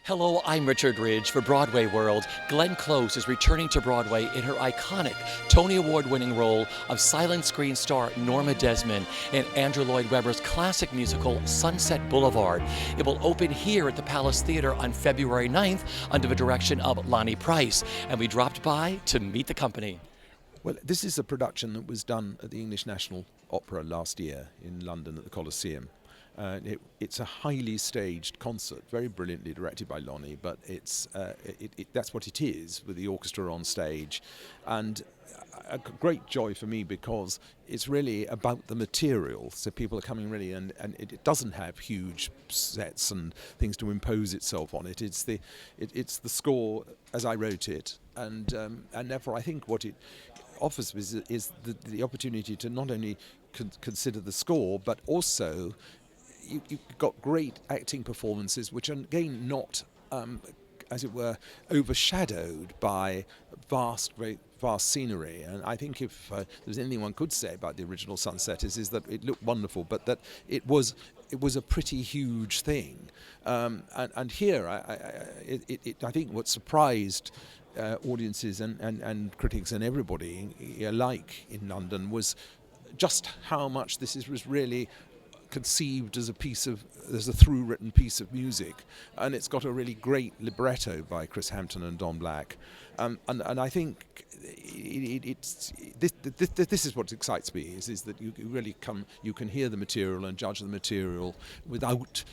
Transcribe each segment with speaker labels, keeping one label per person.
Speaker 1: Hello, I'm Richard Ridge for Broadway World. Glenn Close is returning to Broadway in her iconic Tony Award-winning role of silent screen star Norma Desmond in Andrew Lloyd Webber's classic musical Sunset Boulevard. It will open here at the Palace Theater on February 9th under the direction of Lonnie Price, and we dropped by to meet the company.
Speaker 2: Well, this is a production that was done at the English National Opera last year in London at the Coliseum. It's a highly staged concert, very brilliantly directed by Lonnie, but that's what it is, with the orchestra on stage. And a great joy for me because it's really about the material. So people are coming really, and it doesn't have huge sets and things to impose itself on it. It's the score as I wrote it, and therefore I think what it offers is the opportunity to not only consider the score, but also you've got great acting performances, which are again not, as it were, overshadowed by very vast scenery. And I think if there's anything one could say about the original Sunset is that it looked wonderful, but that it was a pretty huge thing. And here, I think what surprised audiences and critics and everybody alike in London was just how much this was really conceived as a through-written piece of music, and it's got a really great libretto by Chris Hampton and Don Black, and I think this is what excites me is that you can hear the material and judge the material without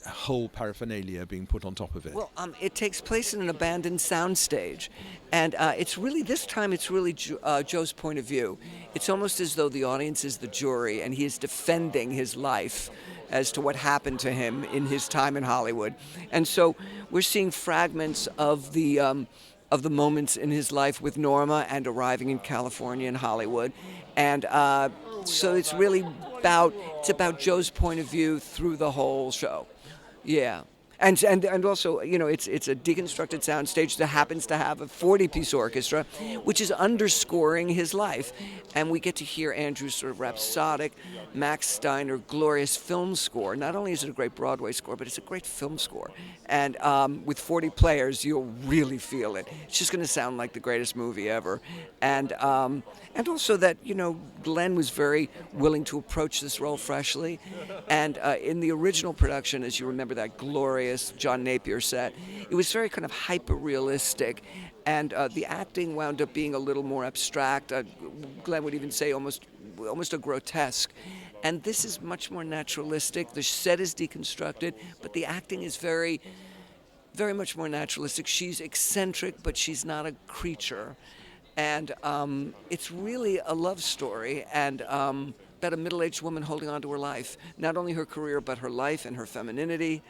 Speaker 2: a whole paraphernalia being put on top of it.
Speaker 3: Well, it takes place in an abandoned soundstage, and it's really Joe's point of view. It's almost as though the audience is the jury, and he is defending his life as to what happened to him in his time in Hollywood. And so we're seeing fragments of the moments in his life with Norma and arriving in California and Hollywood, and so it's really about Joe's point of view through the whole show. Yeah. And also, it's a deconstructed soundstage that happens to have a 40-piece orchestra, which is underscoring his life. And we get to hear Andrew's sort of rhapsodic, Max Steiner, glorious film score. Not only is it a great Broadway score, but it's a great film score. And with 40 players, you'll really feel it. It's just going to sound like the greatest movie ever. And also that, Glenn was very willing to approach this role freshly. And in the original production, as you remember that glorious John Napier set, it was very kind of hyper-realistic, and the acting wound up being a little more abstract. Glenn would even say almost a grotesque. And this is much more naturalistic. The set is deconstructed, but the acting is very, very much more naturalistic. She's eccentric, but she's not a creature. And it's really a love story, and about a middle-aged woman holding on to her life. Not only her career, but her life and her femininity.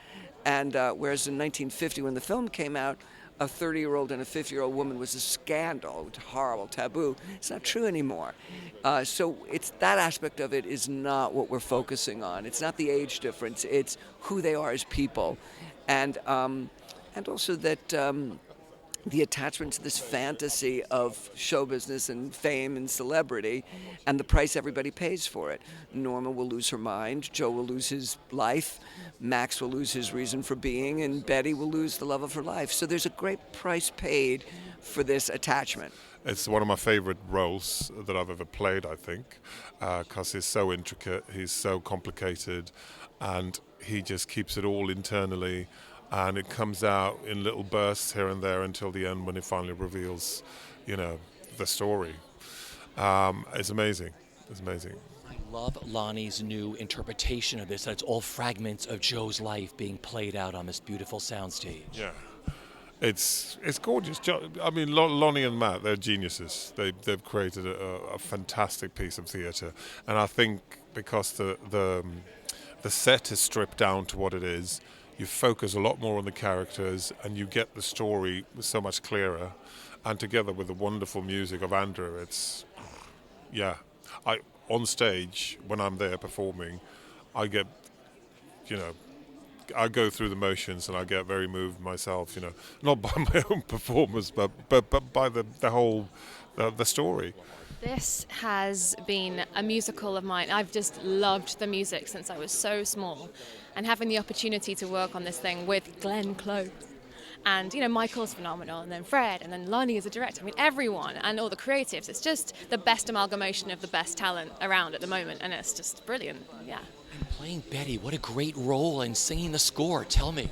Speaker 3: And whereas in 1950, when the film came out, a 30-year-old and a 50-year-old woman was a scandal, horrible, taboo. It's not true anymore. So it's that aspect of it is not what we're focusing on. It's not the age difference. It's who they are as people. And also that the attachment to this fantasy of show business and fame and celebrity and the price everybody pays for it. Norma will lose her mind, Joe will lose his life, Max will lose his reason for being, and Betty will lose the love of her life. So there's a great price paid for this attachment.
Speaker 4: It's one of my favorite roles that I've ever played, I think, because he's so intricate, he's so complicated, and he just keeps it all internally. And it comes out in little bursts here and there until the end when it finally reveals, the story. It's amazing. It's amazing.
Speaker 1: I love Lonnie's new interpretation of this. That it's all fragments of Joe's life being played out on this beautiful soundstage.
Speaker 4: Yeah. It's gorgeous. I mean, Lonnie and Matt, they're geniuses. They've created a fantastic piece of theatre. And I think because the set is stripped down to what it is, you focus a lot more on the characters and you get the story so much clearer. And together with the wonderful music of Andrew, on stage, when I'm there performing, I get, I go through the motions and I get very moved myself, not by my own performance, but by the whole, the story.
Speaker 5: This has been a musical of mine. I've just loved the music since I was so small. And having the opportunity to work on this thing with Glenn Close And, you know, Michael's phenomenal, and then Fred, and then Lonnie as a director. I mean, everyone and all the creatives. It's just the best amalgamation of the best talent around at the moment, and it's just brilliant, yeah.
Speaker 1: And playing Betty, what a great role, and singing the score. Tell me.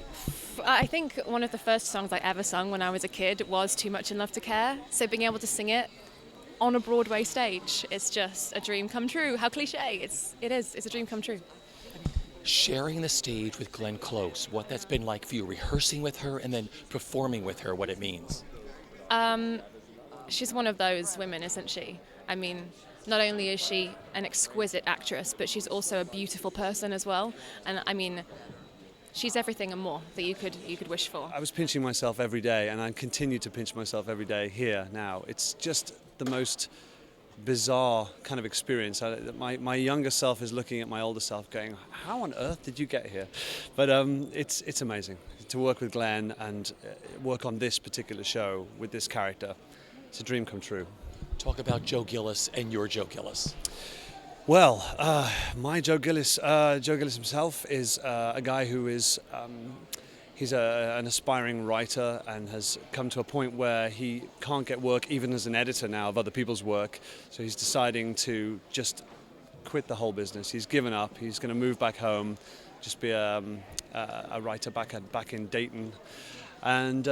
Speaker 5: I think one of the first songs I ever sung when I was a kid was Too Much in Love to Care. So being able to sing it on a Broadway stage, it's just a dream come true. How cliche. It's a dream come true.
Speaker 1: Sharing the stage with Glenn Close, what that's been like for you, rehearsing with her and then performing with her, what it means.
Speaker 5: She's one of those women, isn't she? I mean, not only is she an exquisite actress, but she's also a beautiful person as well. And I mean, she's everything and more that you could wish for.
Speaker 6: I was pinching myself every day, and I continue to pinch myself every day here now. It's just the most bizarre kind of experience. My younger self is looking at my older self going, how on earth did you get here? But it's amazing to work with Glenn and work on this particular show with this character. It's a dream come true.
Speaker 1: Talk about Joe Gillis and your Joe Gillis.
Speaker 6: Well, my Joe Gillis himself is a guy who is he's an aspiring writer and has come to a point where he can't get work even as an editor now of other people's work. So he's deciding to just quit the whole business. He's given up. He's going to move back home, just be a writer back in Dayton. And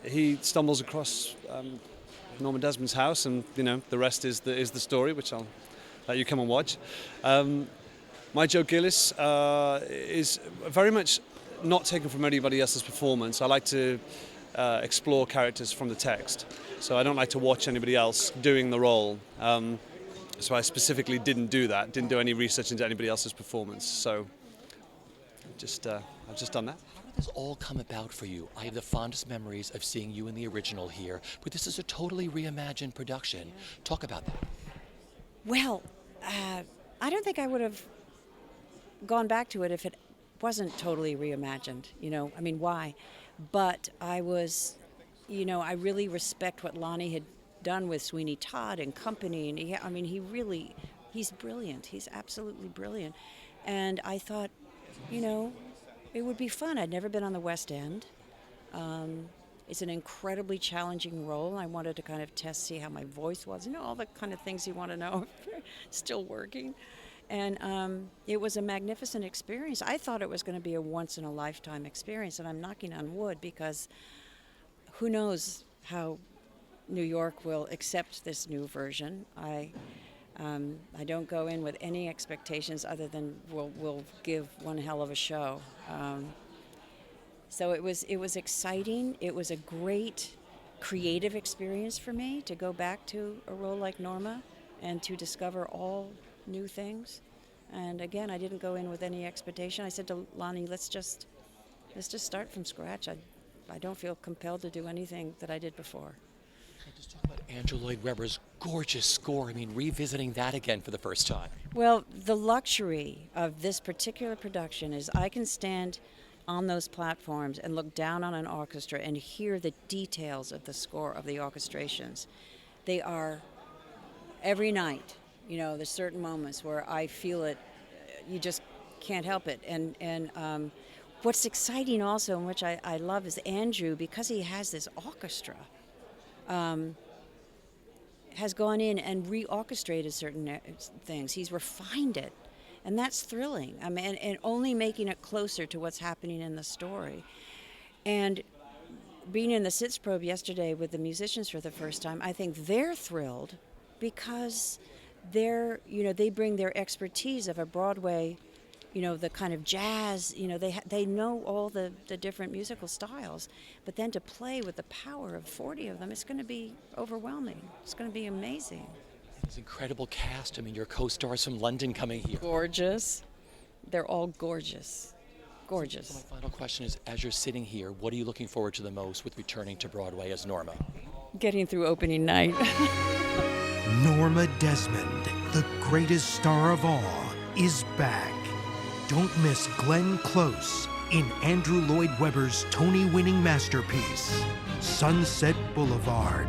Speaker 6: he stumbles across Norma Desmond's house, and you know the rest is the story, which I'll let you come and watch. My Joe Gillis is very much not taken from anybody else's performance. I like to explore characters from the text, so I don't like to watch anybody else doing the role. So I specifically didn't do that, didn't do any research into anybody else's performance. So I've just done that.
Speaker 1: How did this all come about for you? I have the fondest memories of seeing you in the original here, but this is a totally reimagined production. Talk about that.
Speaker 7: Well, I don't think I would have gone back to it if it wasn't totally reimagined, you know, I mean, why? But I was, you know, I really respect what Lonnie had done with Sweeney Todd and company, and he's brilliant, he's absolutely brilliant. And I thought, you know, it would be fun. I'd never been on the West End. It's an incredibly challenging role. I wanted to kind of see how my voice was, you know, all the kind of things you want to know, still working. And it was a magnificent experience. I thought it was going to be a once-in-a-lifetime experience, and I'm knocking on wood because who knows how New York will accept this new version. I don't go in with any expectations other than we'll give one hell of a show. So it was exciting. It was a great creative experience for me to go back to a role like Norma and to discover all new things. And again, I didn't go in with any expectation. I said to Lonnie, let's just start from scratch. I don't feel compelled to do anything that I did before.
Speaker 1: Just talk about Andrew Lloyd Webber's gorgeous score. I mean, revisiting that again for the first time.
Speaker 7: Well, the luxury of this particular production is I can stand on those platforms and look down on an orchestra and hear the details of the score of the orchestrations. They are every night. You know, there's certain moments where I feel it, you just can't help it. And what's exciting also, and which I love, is Andrew, because he has this orchestra, has gone in and re-orchestrated certain things. He's refined it, and that's thrilling. I mean, and only making it closer to what's happening in the story. And being in the Sitzprobe yesterday with the musicians for the first time, I think they're thrilled because they bring their expertise of a Broadway, you know, the kind of jazz, you know, they know all the different musical styles, but then to play with the power of 40 of them, it's going to be overwhelming. It's going to be amazing.
Speaker 1: This incredible cast. I mean, your co-stars from London coming here.
Speaker 7: Gorgeous. They're all gorgeous. Gorgeous.
Speaker 1: So my final question is, as you're sitting here, what are you looking forward to the most with returning to Broadway as Norma?
Speaker 7: Getting through opening night.
Speaker 8: Norma Desmond, the greatest star of all, is back. Don't miss Glenn Close in Andrew Lloyd Webber's Tony-winning masterpiece, Sunset Boulevard.